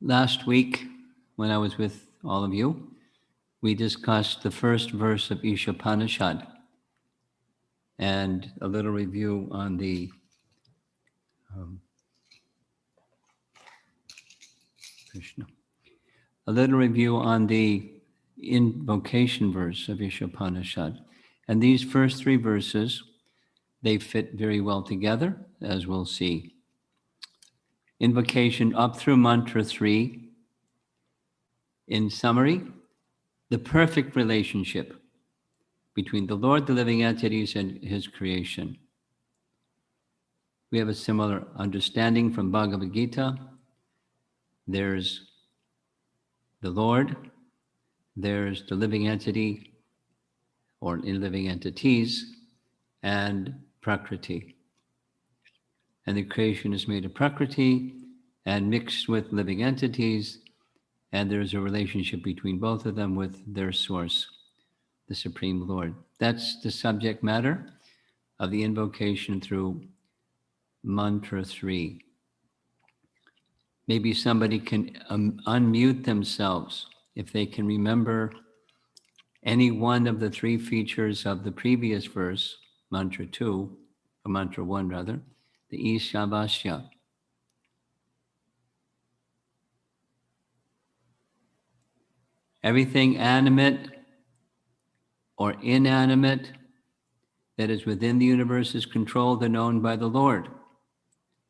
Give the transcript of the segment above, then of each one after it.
Last week, when I was with all of you, we discussed the first verse of Isopanisad and a little review on the Krishna. A little review on the invocation verse of Isopanisad. And these first three verses, they fit very well together, as we'll see. Invocation up through mantra 3. In summary, the perfect relationship between the Lord, the living entities, and his creation. We have a similar understanding from Bhagavad Gita. There's the Lord, there's the living entity or living entities, and Prakriti. And the creation is made of Prakriti and mixed with living entities, and there's a relationship between both of them with their source, the Supreme Lord. That's the subject matter of the invocation through mantra 3. Maybe somebody can unmute themselves if they can remember any one of the three features of the previous verse, mantra 2, or mantra 1 rather, the Ishavasya. Everything animate or inanimate that is within the universe is controlled and owned by the Lord.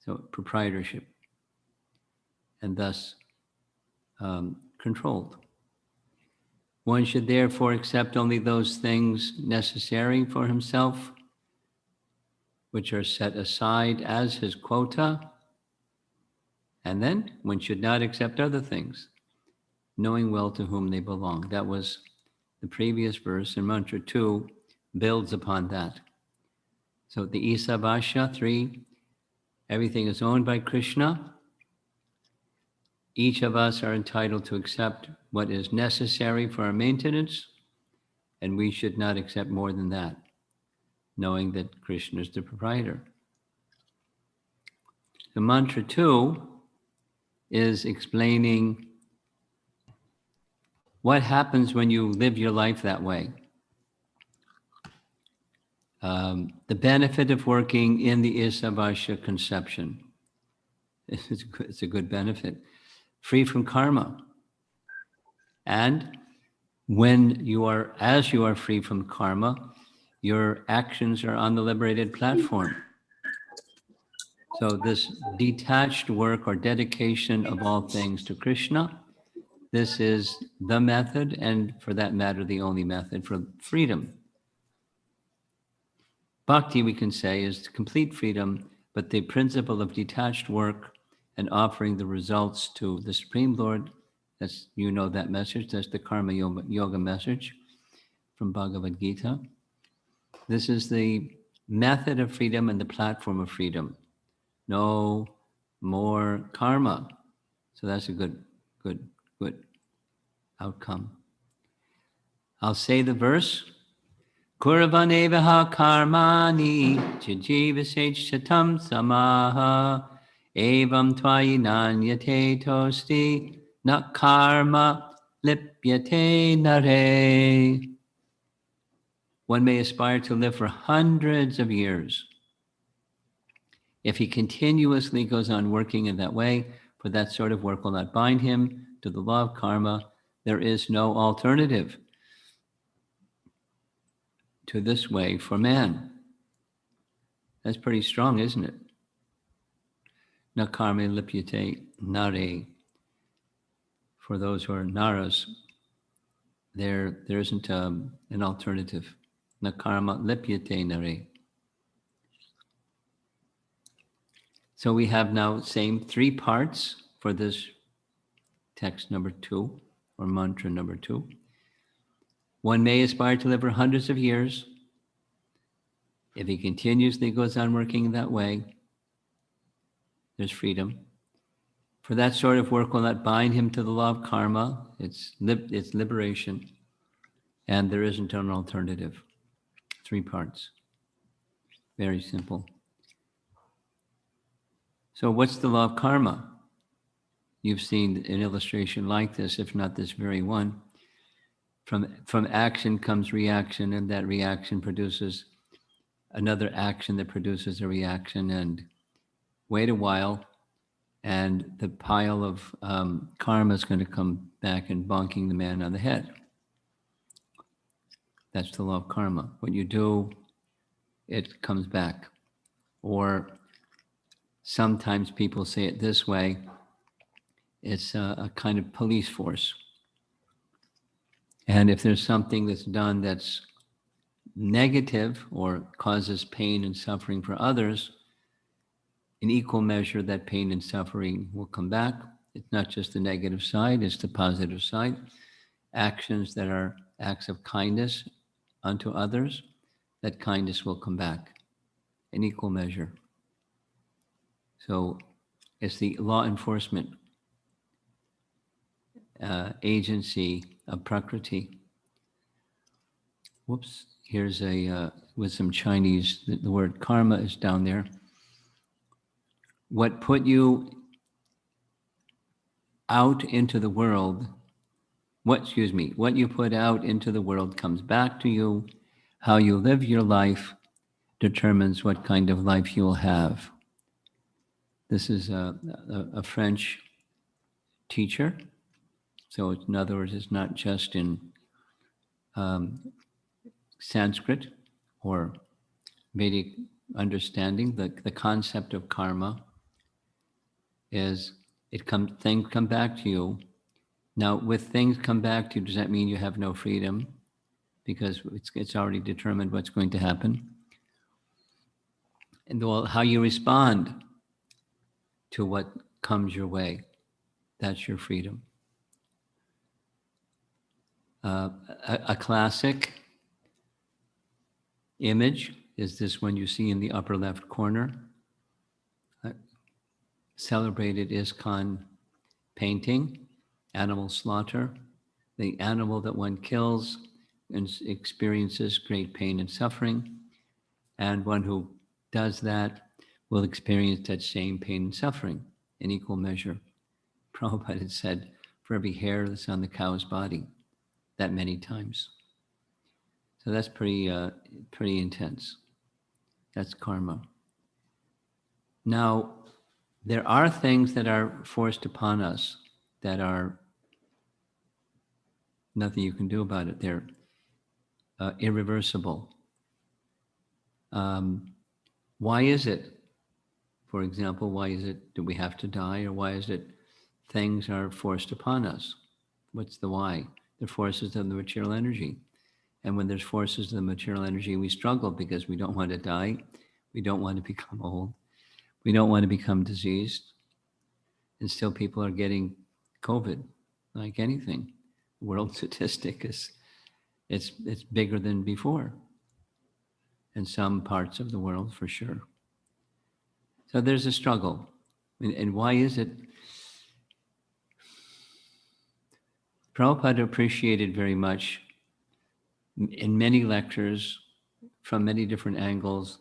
So proprietorship, and thus controlled. One should therefore accept only those things necessary for himself, which are set aside as his quota, and then one should not accept other things, knowing well to whom they belong. That was the previous verse, and mantra 2 builds upon that. So the Isavasya 3, everything is owned by Krishna. Each of us are entitled to accept what is necessary for our maintenance, and we should not accept more than that, knowing that Krishna is the proprietor. The mantra 2 is explaining what happens when you live your life that way. The benefit of working in the Isavasya conception. It's a good benefit. Free from karma. And as you are free from karma, your actions are on the liberated platform. So this detached work or dedication of all things to Krishna, this is the method, and for that matter, the only method for freedom. Bhakti, we can say, is complete freedom, but the principle of detached work and offering the results to the Supreme Lord, that's, you know that message, that's the Karma Yoga message from Bhagavad Gita. This is the method of freedom and the platform of freedom. No more karma. So that's a good outcome. I'll say the verse. Kurvanevaha karmani chijivasech shatam samaha evam tvayinanyate tosti na karma lipyate nare. One may aspire to live for hundreds of years. If he continuously goes on working in that way, for that sort of work will not bind him to the law of karma. There is no alternative to this way for man. That's pretty strong, isn't it? Na karma lipyate nare. For those who are naras, there isn't an alternative. Na karma lipyate nare. So we have now same 3 parts for this text number 2, or mantra number 2. One may aspire to live for hundreds of years. If he continuously goes on working that way, there's freedom. For that sort of work will not bind him to the law of karma. It's liberation. And there isn't an alternative. 3 parts. Very simple. So what's the law of karma? You've seen an illustration like this, if not this very one. From action comes reaction, and that reaction produces another action that produces a reaction, and wait a while, and the pile of karma is going to come back and bonking the man on the head. That's the law of karma. What you do, it comes back. Or sometimes people say it this way, it's a kind of police force. And if there's something that's done that's negative or causes pain and suffering for others, in equal measure, that pain and suffering will come back. It's not just the negative side, it's the positive side. Actions that are acts of kindness unto others, that kindness will come back in equal measure. So it's the law enforcement agency of Prakriti. Whoops, here's with some Chinese, the word karma is down there. What put you out into the world, what you put out into the world comes back to you. How you live your life determines what kind of life you'll have. This is a French teacher. So in other words, it's not just in Sanskrit or Vedic understanding. The concept of karma is things come back to you. Now, with things come back to you, does that mean you have no freedom? Because it's already determined what's going to happen. And how you respond to what comes your way, that's your freedom. A classic image is this one you see in the upper left corner. Celebrated ISKCON painting, animal slaughter. The animal that one kills and experiences great pain and suffering, and one who does that will experience that same pain and suffering in equal measure. Prabhupada had said, for every hair that's on the cow's body, that many times. So that's pretty intense. That's karma. Now, there are things that are forced upon us that are nothing you can do about it. They're irreversible. Why is it, for example, why is it that we have to die, or why is it things are forced upon us? What's the why? They're forces of the material energy. And when there's forces of the material energy, we struggle because we don't want to die. We don't want to become old. We don't want to become diseased. And still people are getting COVID, like anything. World statistic is, it's bigger than before in some parts of the world, for sure. So there's a struggle. And why is it? Prabhupada appreciated very much in many lectures from many different angles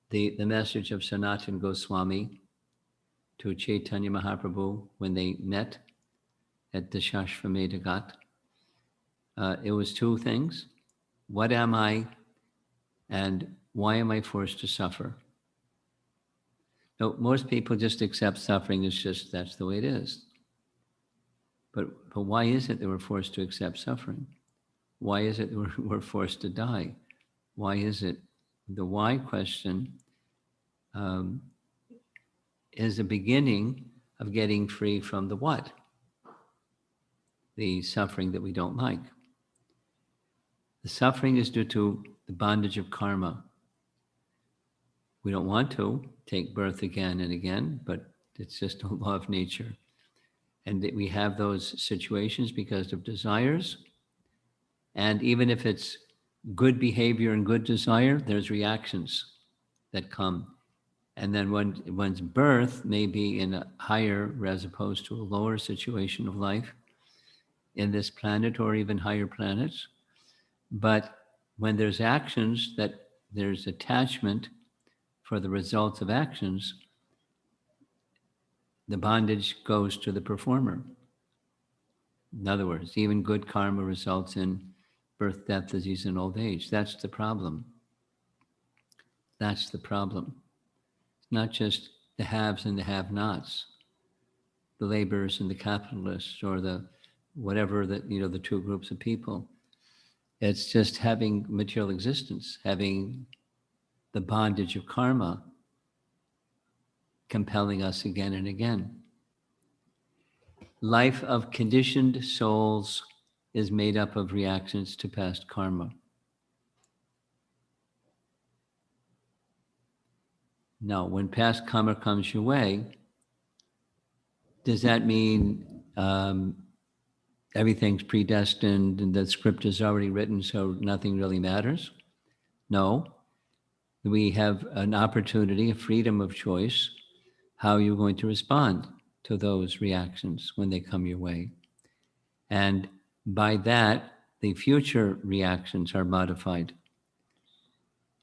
the message of Sanatana Goswami to Chaitanya Mahaprabhu when they met at the Shashvamedha Ghat. It was two things. What am I, and why am I forced to suffer? No, most people just accept suffering as just that's the way it is. But why is it that we're forced to accept suffering? Why is it that we're forced to die? Why is it? The why question is the beginning of getting free from the what? The suffering that we don't like. The suffering is due to the bondage of karma. We don't want to take birth again and again, but it's just a law of nature. And that we have those situations because of desires. And even if it's good behavior and good desire, there's reactions that come. And then one's birth may be in a higher as opposed to a lower situation of life in this planet or even higher planets. But when there's actions, that there's attachment for the results of actions, The bondage goes to the performer. In other words, even good karma results in birth, death, disease, and old age. That's the problem. That's the problem. It's not just the haves and the have-nots, the laborers and the capitalists, or the whatever that, the two groups of people. It's just having material existence, having the bondage of karma compelling us again and again. Life of conditioned souls is made up of reactions to past karma. Now, when past karma comes your way, does that mean everything's predestined and the script is already written, so nothing really matters? No. We have an opportunity, a freedom of choice, how you're going to respond to those reactions when they come your way. And by that, the future reactions are modified.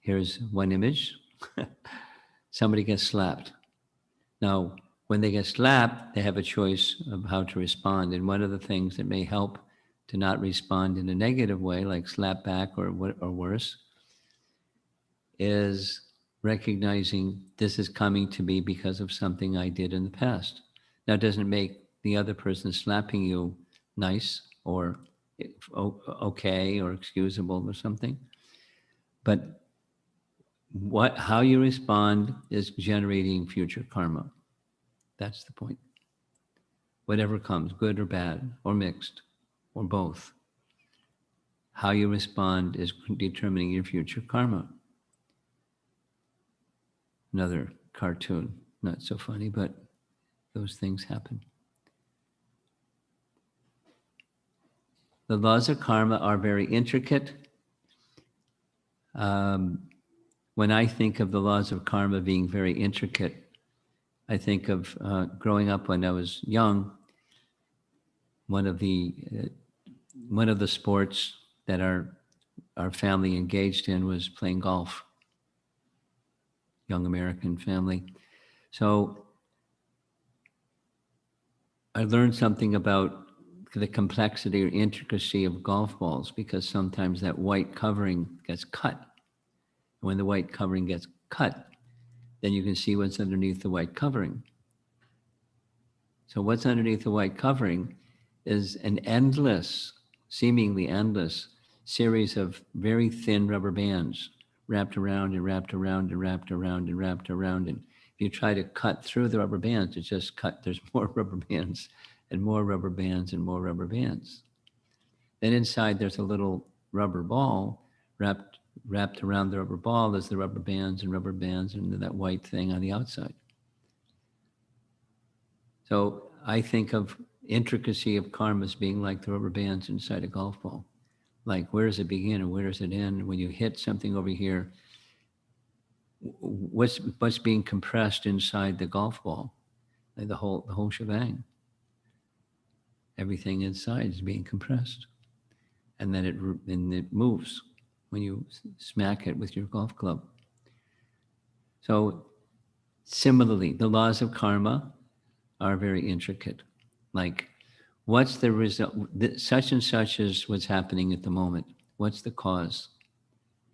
Here's one image. Somebody gets slapped. Now, when they get slapped, they have a choice of how to respond. And one of the things that may help to not respond in a negative way, like slap back or worse, is recognizing this is coming to me because of something I did in the past. Now, it doesn't make the other person slapping you nice or okay or excusable or something, but how you respond is generating future karma. That's the point. Whatever comes, good or bad, or mixed, or both, how you respond is determining your future karma. Another cartoon, not so funny, but those things happen. The laws of karma are very intricate. When I think of the laws of karma being very intricate, I think of growing up when I was young. One of the sports that our family engaged in was playing golf. Young American family. So I learned something about the complexity or intricacy of golf balls, because sometimes that white covering gets cut. When the white covering gets cut, then you can see what's underneath the white covering. So what's underneath the white covering is an endless, seemingly endless series of very thin rubber bands wrapped around and wrapped around and wrapped around and wrapped around. And if you try to cut through the rubber bands, it's just cut. There's more rubber bands and more rubber bands and more rubber bands. Then inside there's a little rubber ball wrapped around the rubber ball is the rubber bands and that white thing on the outside. So I think of intricacy of karma as being like the rubber bands inside a golf ball. Like, where does it begin and where does it end? When you hit something over here, what's being compressed inside the golf ball? Like the whole shebang. Everything inside is being compressed, and then it moves when you smack it with your golf club. So similarly, the laws of karma are very intricate. Like, what's the result? Such and such is what's happening at the moment. What's the cause?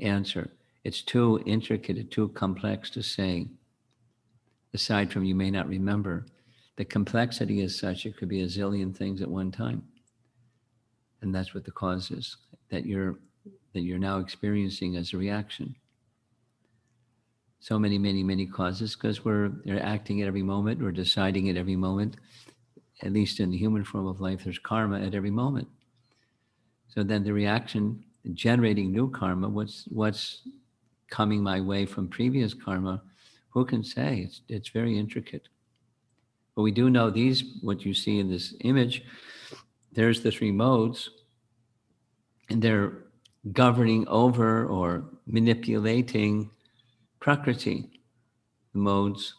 Answer. It's too intricate, too complex to say. Aside from you may not remember, the complexity is such it could be a zillion things at one time. And that's what the cause is, that you're now experiencing as a reaction. So many causes, because we're acting at every moment, we're deciding at every moment. At least in the human form of life, there's karma at every moment. So then the reaction, generating new karma, what's coming my way from previous karma, who can say? It's very intricate. But we do know what you see in this image, there's the three modes, and they're governing over or manipulating Prakriti. The modes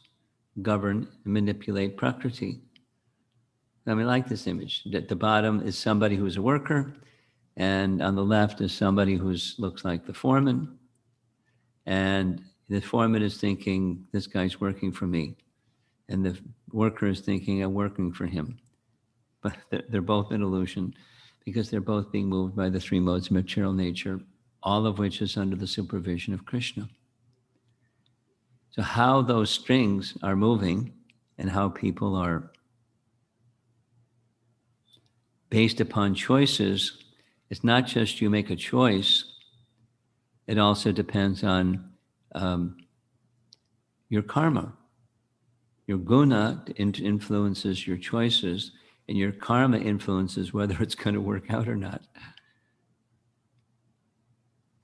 govern and manipulate Prakriti. I mean, I like this image. At the bottom is somebody who's a worker, and on the left is somebody who looks like the foreman. And the foreman is thinking, this guy's working for me. and the worker is thinking I'm working for him. But they're both an illusion because they're both being moved by the three modes of material nature, all of which is under the supervision of Krishna. So how those strings are moving and how people are based upon choices, it's not just you make a choice, it also depends on your karma. Your guna influences your choices, and your karma influences whether it's going to work out or not.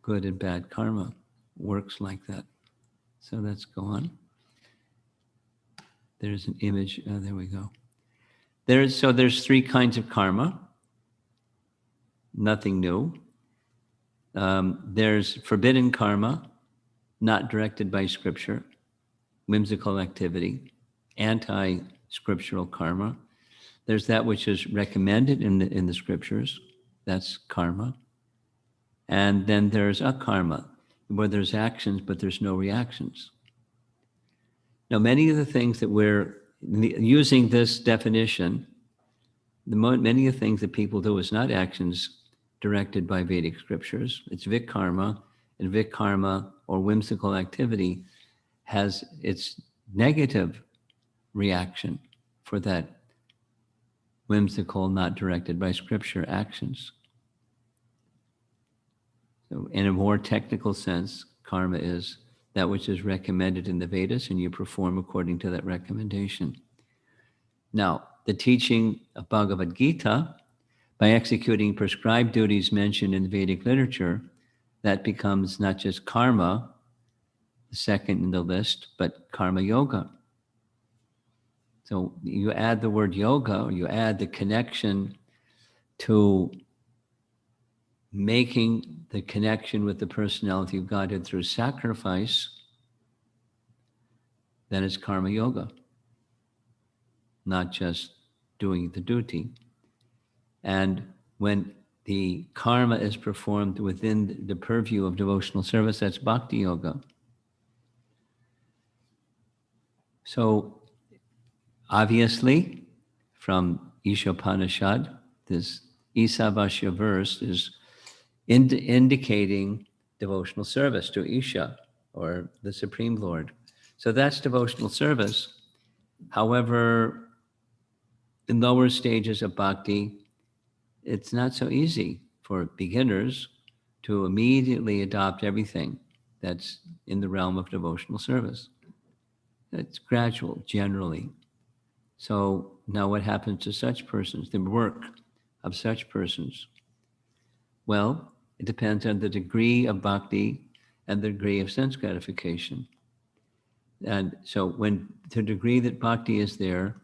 Good and bad karma works like that. So let's go on. There's an image. There we go. There's three kinds of karma. Nothing new. There's forbidden karma, not directed by scripture, whimsical activity, anti-scriptural karma. There's that which is recommended in the scriptures. That's karma. And then there's akarma, where there's actions, but there's no reactions. Now, many of the things that we're using this definition, many of the things that people do is not actions directed by Vedic scriptures. It's vikarma, and vikarma or whimsical activity has its negative reaction for that whimsical, not directed by scripture actions. So in a more technical sense, karma is that which is recommended in the Vedas, and you perform according to that recommendation. Now, the teaching of Bhagavad Gita, by executing prescribed duties mentioned in Vedic literature, that becomes not just karma, the second in the list, but karma yoga. So you add the word yoga, or you add the connection to making the connection with the personality of Godhead through sacrifice, then it's karma yoga, not just doing the duty. And when the karma is performed within the purview of devotional service, that's bhakti yoga. So obviously, from Isopanisad, this Isavasya verse is indicating devotional service to Isha, or the Supreme Lord. So that's devotional service. However, in lower stages of bhakti, it's not so easy for beginners to immediately adopt everything that's in the realm of devotional service. It's gradual, generally. So now what happens to such persons, the work of such persons? Well, it depends on the degree of bhakti and the degree of sense gratification. And so when the degree that bhakti is there,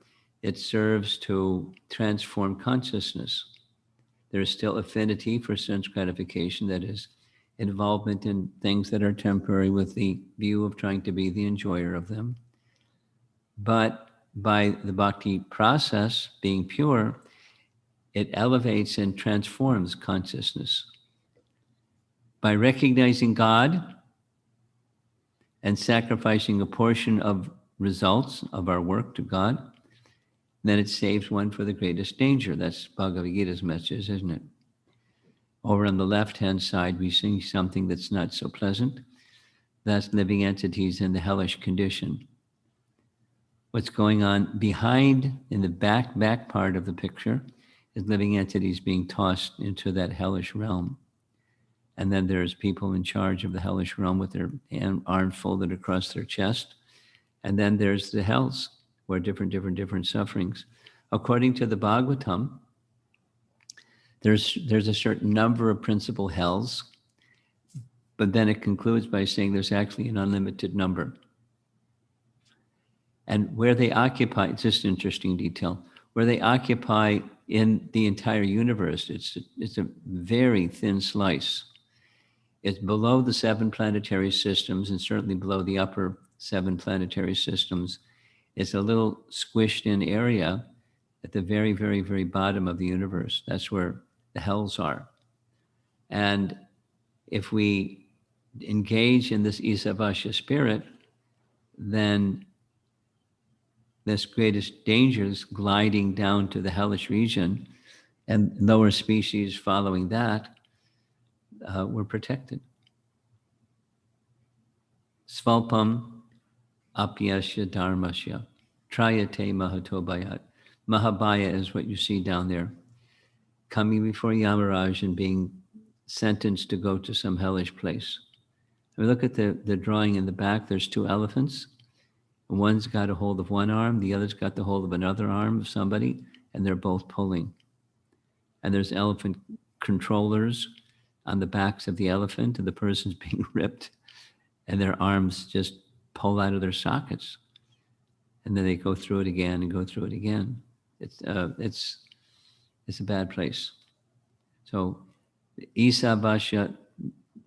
it serves to transform consciousness. There is still affinity for sense gratification, that is, involvement in things that are temporary with the view of trying to be the enjoyer of them. But by the bhakti process being pure, it elevates and transforms consciousness. By recognizing God and sacrificing a portion of results of our work to God, then it saves one for the greatest danger. That's Bhagavad Gita's message, isn't it? Over on the left-hand side, we see something that's not so pleasant. That's living entities in the hellish condition. What's going on behind, in the back part of the picture, is living entities being tossed into that hellish realm. And then there's people in charge of the hellish realm with their arms folded across their chest. And then there's the hells, where different sufferings. According to the Bhagavatam, there's a certain number of principal hells, but then it concludes by saying there's actually an unlimited number. And where they occupy, it's just an interesting detail, where they occupy in the entire universe, it's a very thin slice. It's below the 7 planetary systems, and certainly below the upper 7 planetary systems. It's a little squished in area at the very, very, very bottom of the universe. That's where the hells are. And if we engage in this Isavasya spirit, then this greatest dangers gliding down to the hellish region, and lower species following that, were protected. Svalpam apyasya dharmasya trayate mahatobayat. Mahabaya is what you see down there, coming before Yamaraj and being sentenced to go to some hellish place. We look at the drawing in the back, there's two elephants. One's got a hold of one arm, the other's got the hold of another arm of somebody, and they're both pulling. And there's elephant controllers on the backs of the elephant, and the person's being ripped, and their arms just pull out of their sockets. And then they go through it again and go through it again. It's a bad place. So the Isabasya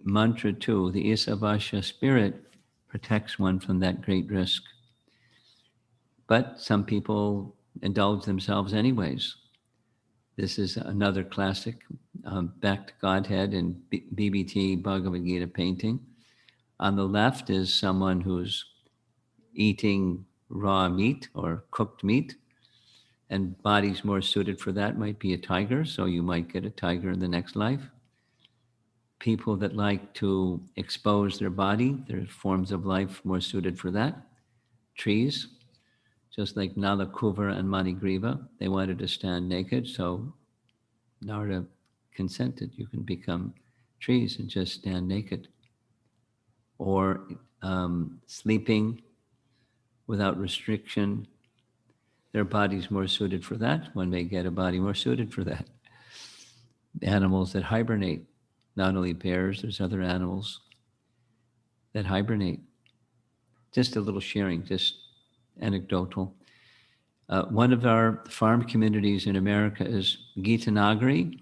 mantra 2, the Isabasya spirit protects one from that great risk. But some people indulge themselves anyways. This is another classic, back to Godhead and BBT Bhagavad Gita painting. On the left is someone who's eating raw meat or cooked meat, and bodies more suited for that might be a tiger, so you might get a tiger in the next life. People that like to expose their body, there's forms of life more suited for that. Trees, just like Nala Kuvar and Manigriva, they wanted to stand naked, so Narada consented. You can become trees and just stand naked. Or sleeping without restriction. Their body's more suited for that. One may get a body more suited for that. Animals that hibernate, not only bears, there's other animals that hibernate. Just a little sharing, just anecdotal. One of our farm communities in America is Gitanagari.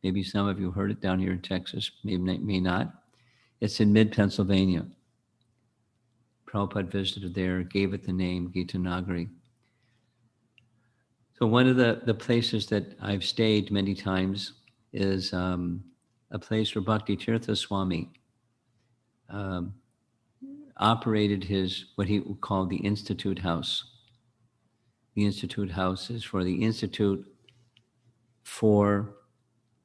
Maybe some of you heard it down here in Texas, maybe may not. It's in mid-Pennsylvania. Prabhupada visited there, gave it the name Gitanagari. So one of the places that I've stayed many times is a place where Bhakti Tirtha Swami operated his, what he would call the Institute House. The Institute House is for the Institute for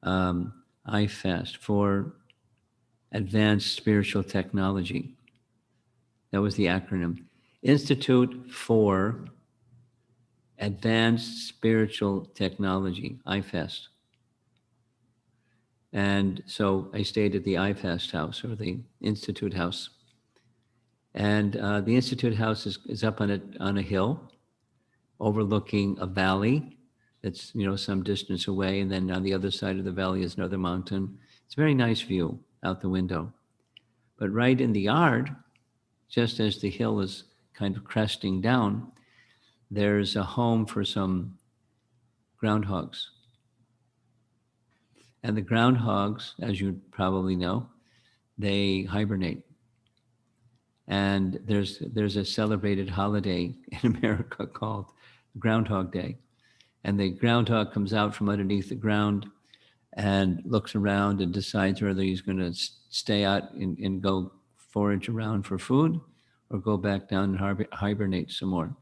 IFAST, for Advanced Spiritual Technology. That was the acronym. Institute for Advanced Spiritual Technology, IFAST. And so I stayed at the IFAST house, or the Institute House. And the Institute House is up on a hill overlooking a valley that's, some distance away. And then on the other side of the valley is another mountain. It's a very nice view out the window. But right in the yard, just as the hill is kind of cresting down, there's a home for some groundhogs. And the groundhogs, as you probably know, they hibernate. And there's a celebrated holiday in America called Groundhog Day. And the groundhog comes out from underneath the ground and looks around and decides whether he's going to stay out and go forage around for food or go back down and hibernate some more.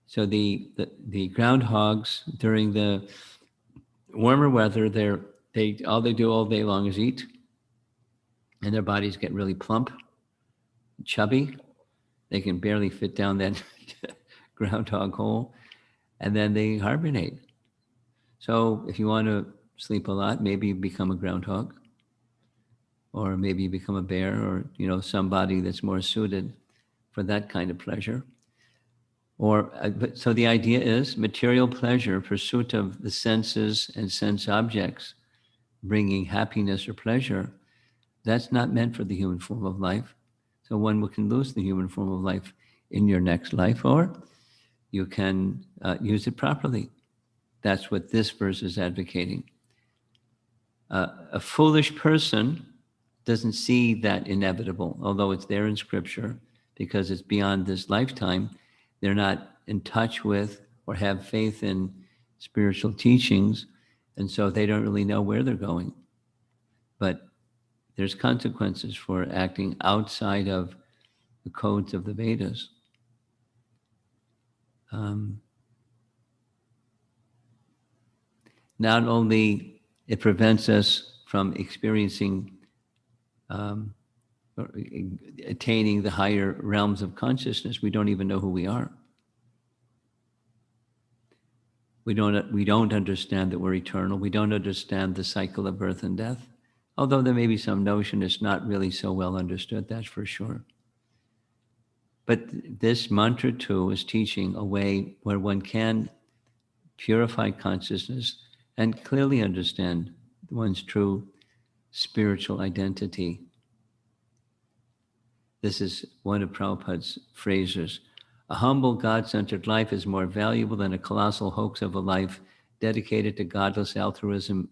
So the groundhogs during the warmer weather, all they do all day long is eat, and their bodies get really plump, chubby. They can barely fit down that groundhog hole, and then they hibernate. So if you want to sleep a lot, maybe you become a groundhog, or maybe you become a bear, or somebody that's more suited for that kind of pleasure. So the idea is material pleasure, pursuit of the senses and sense objects, bringing happiness or pleasure, that's not meant for the human form of life. So one can lose the human form of life in your next life, or you can use it properly. That's what this verse is advocating. A foolish person doesn't see that inevitable, although it's there in Scripture, because it's beyond this lifetime. They're not in touch with or have faith in spiritual teachings, and so they don't really know where they're going. But there's consequences for acting outside of the codes of the Vedas. Not only it prevents us from experiencing or attaining the higher realms of consciousness, we don't even know who we are. We don't understand that we're eternal. We don't understand the cycle of birth and death. Although there may be some notion, it's not really so well understood, that's for sure. But this mantra too is teaching a way where one can purify consciousness and clearly understand one's true spiritual identity. This is one of Prabhupada's phrases. A humble, God-centered life is more valuable than a colossal hoax of a life dedicated to godless altruism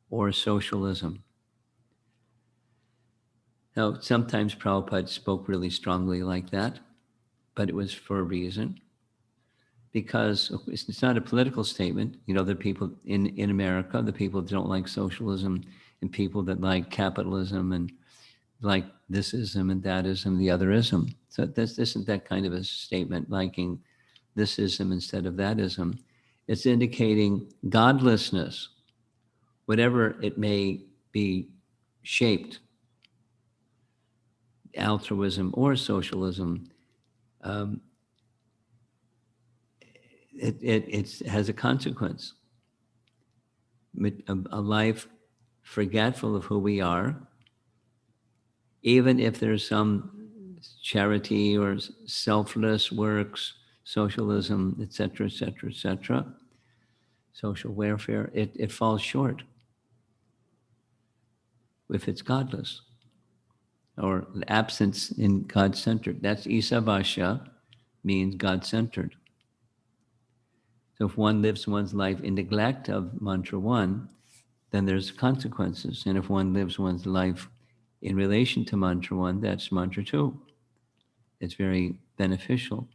or socialism. Now, sometimes Prabhupada spoke really strongly like that, but it was for a reason. Because it's not a political statement. You know, the people in America, the people that don't like socialism, and people that like capitalism and like thisism and thatism, the otherism. So this isn't that kind of a statement, liking thisism instead of thatism. It's indicating godlessness, whatever it may be shaped, altruism or socialism. It has a consequence. A life forgetful of who we are, even if there's some charity or selfless works, socialism, etc., etc., etc., social welfare, it falls short if it's godless or absence in God-centered. That's Isabasha, means God-centered. So if one lives one's life in neglect of mantra one, then there's consequences. And if one lives one's life in relation to mantra one, that's mantra two. It's very beneficial.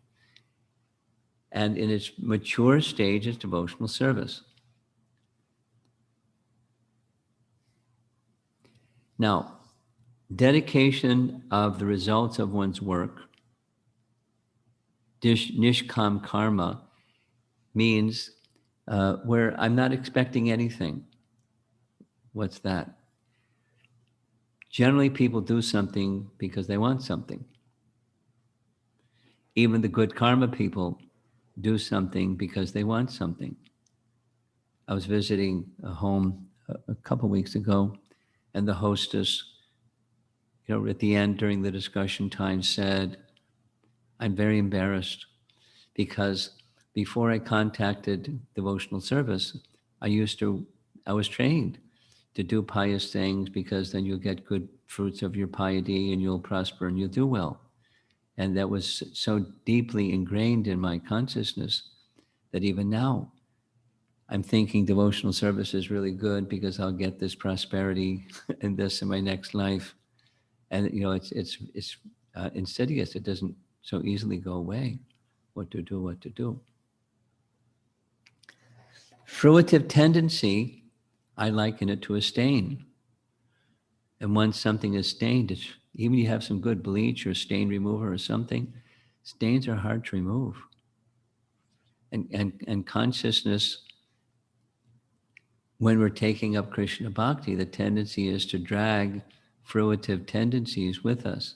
And in its mature stage, it's devotional service. Now, dedication of the results of one's work, nishkam karma, means where I'm not expecting anything. What's that? Generally, people do something because they want something. Even the good karma people do something because they want something. I was visiting a home a couple weeks ago, and the hostess, at the end during the discussion time said, I'm very embarrassed because before I contacted devotional service, I was trained to do pious things because then you'll get good fruits of your piety and you'll prosper and you'll do well. And that was so deeply ingrained in my consciousness that even now I'm thinking devotional service is really good because I'll get this prosperity and this in my next life. And it's insidious. It doesn't so easily go away. What to do. Fruitive tendency, I liken it to a stain. And once something is stained, even you have some good bleach or stain remover or something, stains are hard to remove. And consciousness, when we're taking up Krishna Bhakti, the tendency is to drag fruitive tendencies with us.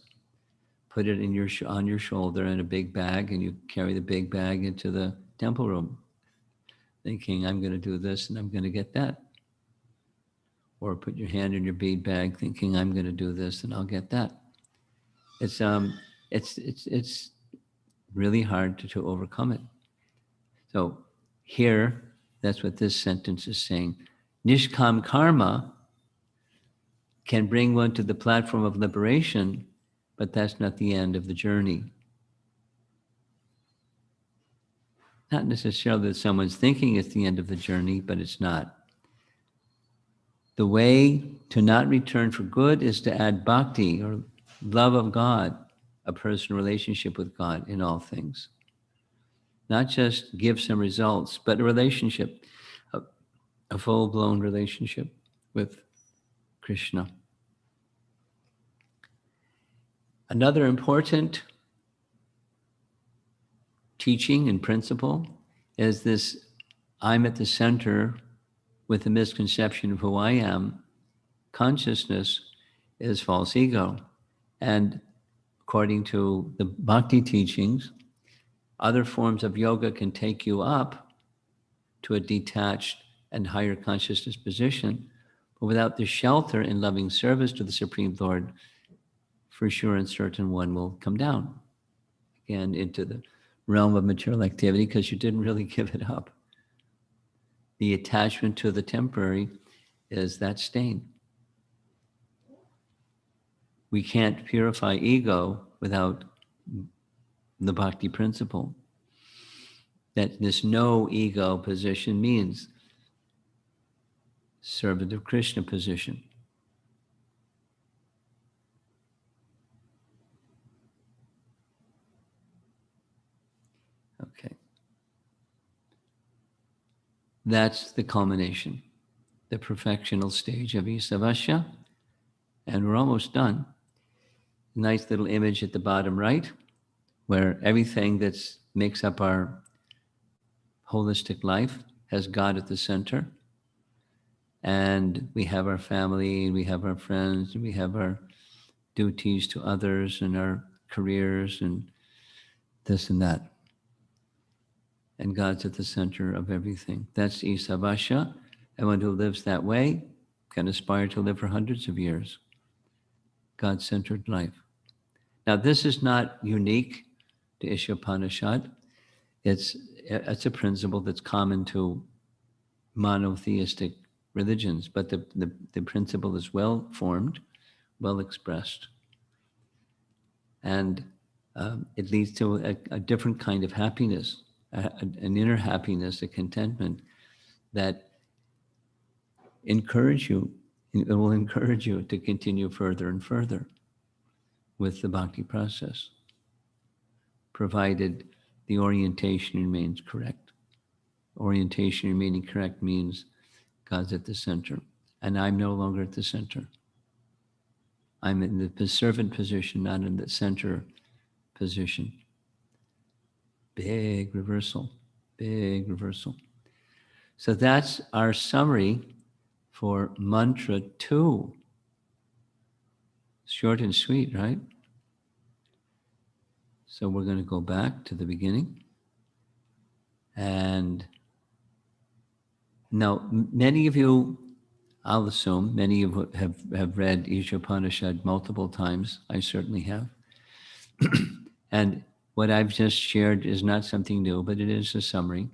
Put it on your shoulder in a big bag, and you carry the big bag into the temple room, thinking, I'm going to do this and I'm going to get that. Or put your hand in your bead bag, thinking, I'm going to do this and I'll get that. It's really hard to overcome it. So here, that's what this sentence is saying. Nishkam karma can bring one to the platform of liberation, but that's not the end of the journey. Not necessarily that someone's thinking it's the end of the journey, but it's not. The way to not return for good is to add bhakti, or love of God, a personal relationship with God in all things. Not just give some results, but a relationship, a full-blown relationship with Krishna. Another important teaching and principle is this: I'm at the center with the misconception of who I am. Consciousness is false ego. And according to the bhakti teachings, other forms of yoga can take you up to a detached and higher consciousness position, but without the shelter and loving service to the Supreme Lord, for sure and certain one will come down again into the realm of material activity because you didn't really give it up. The attachment to the temporary is that stain. We can't purify ego without the bhakti principle. That this no ego position means servant of Krishna position. Okay. That's the culmination, the perfectional stage of Isavasya. And we're almost done. Nice little image at the bottom right, where everything that makes up our holistic life has God at the center. And we have our family, and we have our friends, and we have our duties to others, and our careers, and this and that. And God's at the center of everything. That's Isavasya. Anyone who lives that way can aspire to live for hundreds of years. God-centered life. Now, this is not unique to Isopanisad. It's a principle that's common to monotheistic religions, but the principle is well formed, well expressed, and it leads to a different kind of happiness, an inner happiness, a contentment that it will encourage you to continue further and further with the bhakti process, provided the orientation remains correct. Orientation remaining correct means God's at the center, and I'm no longer at the center. I'm in the servant position, not in the center position. Big reversal, big reversal. So that's our summary for mantra 2. Short and sweet, right? So we're going to go back to the beginning. And now, many of you, I'll assume, many of you have read Isopanisad multiple times. I certainly have. And what I've just shared is not something new, but it is a summary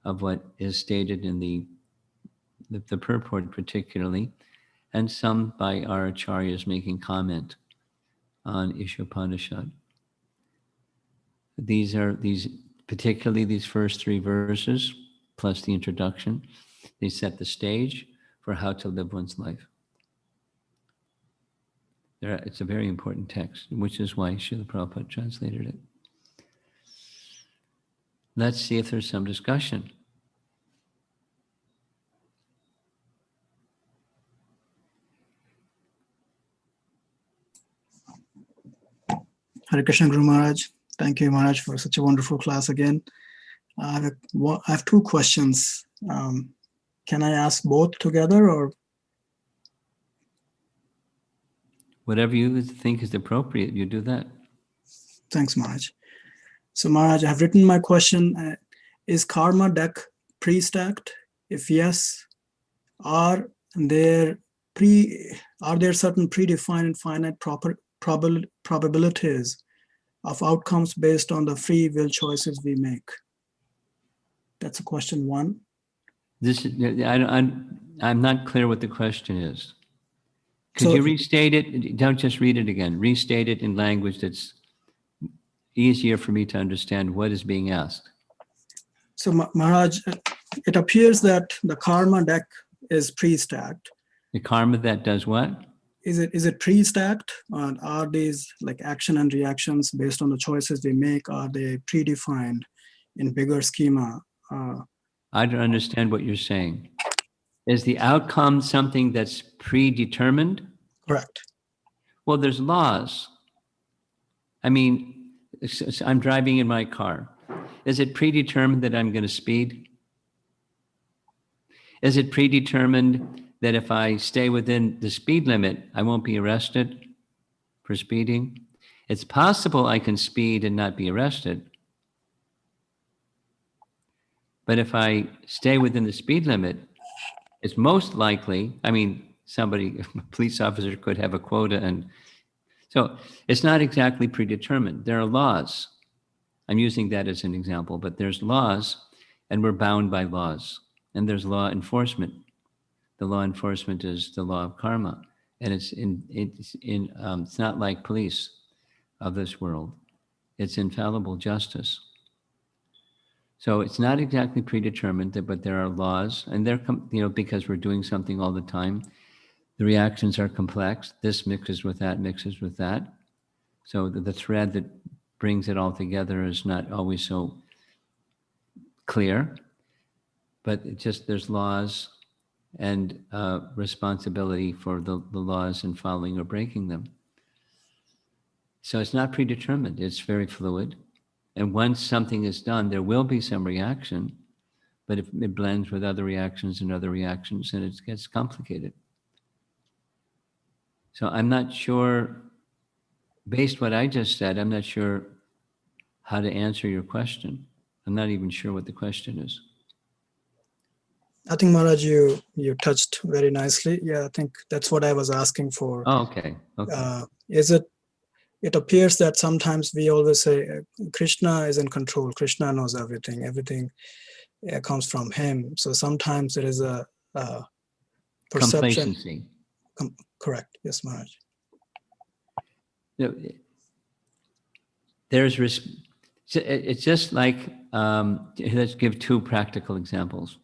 of what is stated in the purport particularly, and some by our acharyas making comment on Isopanisad. Particularly these first 3 verses, plus the introduction, they set the stage for how to live one's life. It's a very important text, which is why Srila Prabhupada translated it. Let's see if there's some discussion. Hare Krishna, Guru Maharaj. Thank you, Maharaj, for such a wonderful class again. I have 2 questions. Can I ask both together, or? Whatever you think is appropriate, you do that. Thanks, Maharaj. So, Maharaj, I have written my question. Is karma deck pre-stacked? If yes, are there certain predefined and finite probabilities of outcomes based on the free will choices we make? That's a question 1. I'm not clear what the question is. Could you restate it? Don't just read it again. Restate it in language that's easier for me to understand what is being asked. So, Maharaj, it appears that the karma deck is pre-stacked. The karma that does what? Is it pre-stacked? Are these like action and reactions based on the choices we make? Are they predefined in bigger schema? I don't understand what you're saying. Is the outcome something that's predetermined? Correct. Well, there's laws. I mean, I'm driving in my car. Is it predetermined that I'm going to speed? Is it predetermined that if I stay within the speed limit, I won't be arrested for speeding? It's possible I can speed and not be arrested. But if I stay within the speed limit, it's most likely, I mean, somebody, a police officer could have a quota, and so it's not exactly predetermined. There are laws. I'm using that as an example, but there's laws, and we're bound by laws. And there's law enforcement. The law enforcement is the law of karma, and it's not like police of this world. It's infallible justice. So it's not exactly predetermined, but there are laws, and they're because we're doing something all the time. The reactions are complex. This mixes with that, mixes with that. So the thread that brings it all together is not always so clear, but there's laws and responsibility for the laws and following or breaking them. So it's not predetermined. It's very fluid. And once something is done, there will be some reaction, but if it blends with other reactions and other reactions, then it gets complicated. So I'm not sure, based what I just said, I'm not sure how to answer your question. I'm not even sure what the question is. I think, Maharaj, you touched very nicely. Yeah, I think that's what I was asking for. Oh, okay. Okay. It appears that sometimes we always say Krishna is in control. Krishna knows everything. Everything comes from him. So sometimes there is a perception. Complacency. Correct. Yes, Maharaj. It's just like, let's give two practical examples.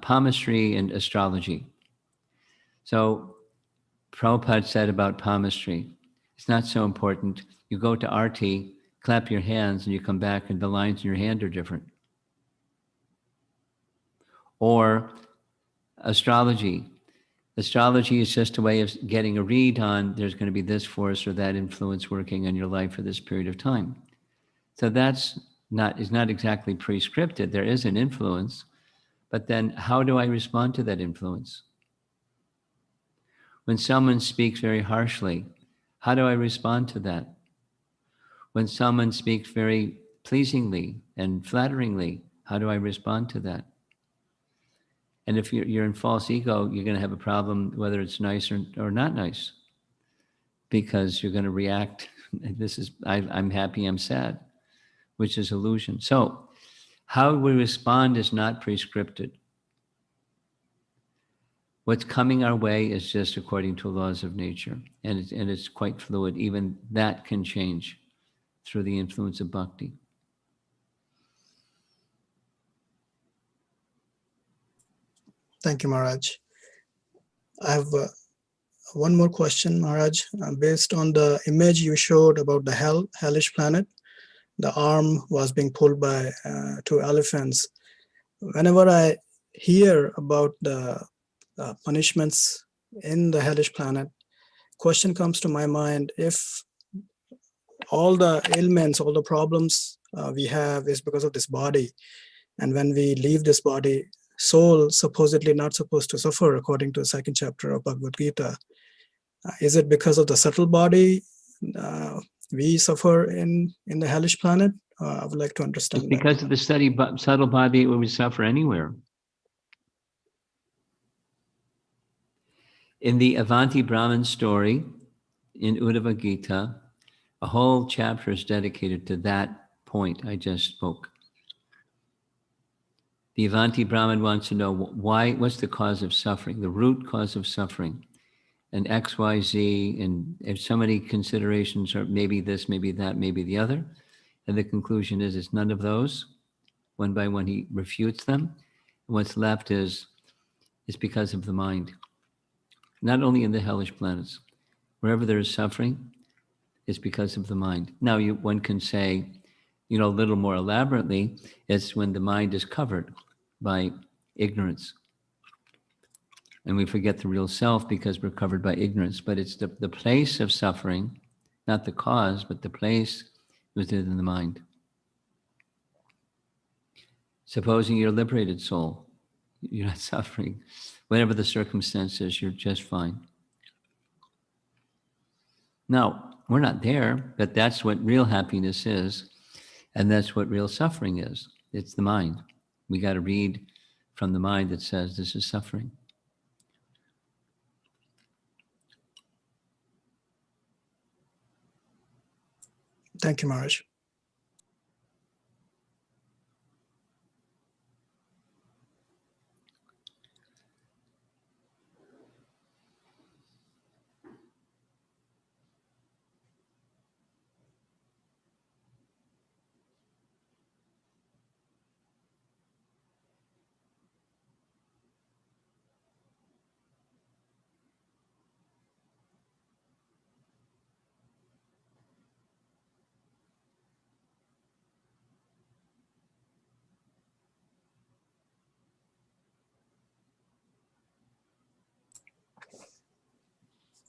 Palmistry and astrology. So Prabhupada said about palmistry, it's not so important. You go to Arti, clap your hands, and you come back and the lines in your hand are different. Or astrology. Astrology is just a way of getting a read on there's going to be this force or that influence working on your life for this period of time. So is not exactly prescripted. There is an influence, but then how do I respond to that influence? When someone speaks very harshly, how do I respond to that? When someone speaks very pleasingly and flatteringly, how do I respond to that? And if you're in false ego, you're going to have a problem whether it's nice or not nice, because you're going to react. I'm happy, I'm sad, which is illusion. So how we respond is not prescripted. What's coming our way is just according to laws of nature, and it's quite fluid. Even that can change through the influence of bhakti. Thank you, Maharaj. I have one more question, Maharaj. Based on the image you showed about the hellish planet, the arm was being pulled by two elephants. Whenever I hear about the punishments in the hellish planet, question comes to my mind: if all the ailments, all the problems we have is because of this body, and when we leave this body, soul supposedly not supposed to suffer according to the second chapter of Bhagavad Gita. Is it because of the subtle body we suffer in the hellish planet? I would like to understand. It's because of the subtle body we suffer anywhere. In the Avanti Brahman story in Uddhava Gita, a whole chapter is dedicated to that point I just spoke. The Avanti Brahman wants to know what's the cause of suffering, the root cause of suffering, and X, Y, Z, and if so many considerations are maybe this, maybe that, maybe the other. And the conclusion is it's none of those. One by one, he refutes them. And what's left is because of the mind. Not only in the hellish planets, wherever there is suffering, it's because of the mind. Now, one can say, a little more elaborately, it's when the mind is covered by ignorance. And we forget the real self because we're covered by ignorance. But it's the place of suffering, not the cause, but the place within the mind. Supposing you're a liberated soul, you're not suffering. Whatever the circumstances, you're just fine. Now, we're not there, but that's what real happiness is, and that's what real suffering is. It's the mind. We got to read from the mind that says this is suffering. Thank you, Maharaj.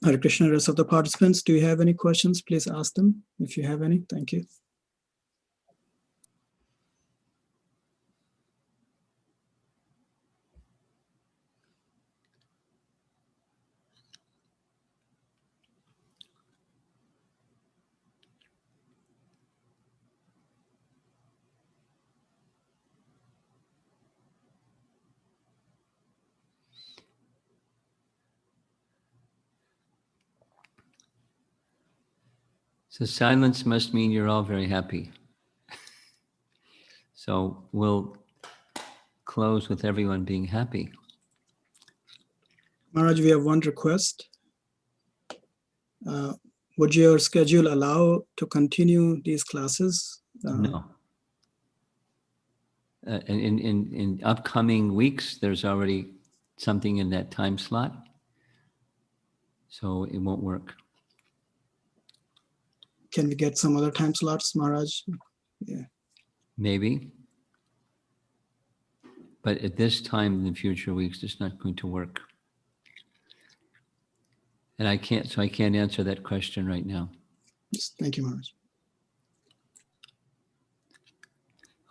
Hare Krishna, rest of the participants, do you have any questions? Please ask them if you have any. Thank you. So silence must mean you're all very happy. So we'll close with everyone being happy. Maharaj, we have one request. Would your schedule allow to continue these classes? No. In upcoming weeks, there's already something in that time slot, so it won't work. Can we get some other time slots, Maharaj? Yeah. Maybe. But at this time in the future weeks, it's not going to work. And I can't answer that question right now. Yes, thank you, Maharaj.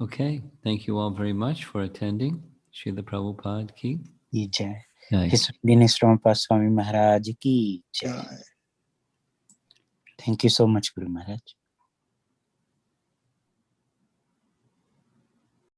Okay, thank you all very much for attending. Srila Prabhupada ki Jai. jai. His Holiness Prabhupada Swami Maharaj ki jai. Yeah. Thank you so much, Guru Maharaj.